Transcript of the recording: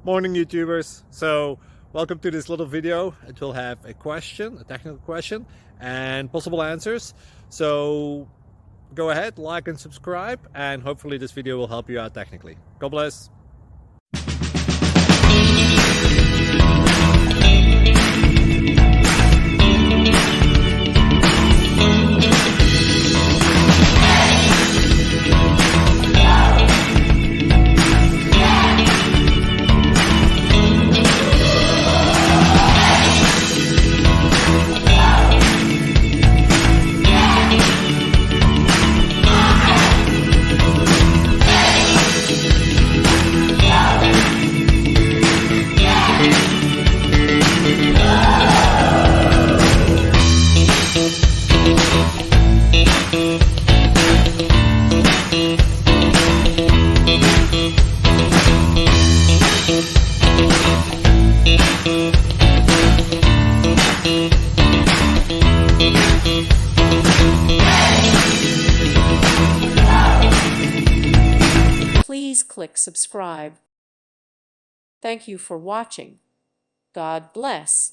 Morning YouTubers. So welcome to this little video. It will have a question, a technical question, and possible answers. So go ahead, like and subscribe, and hopefully this video will help you out technically. God bless. Please click subscribe. Thank you for watching. God bless.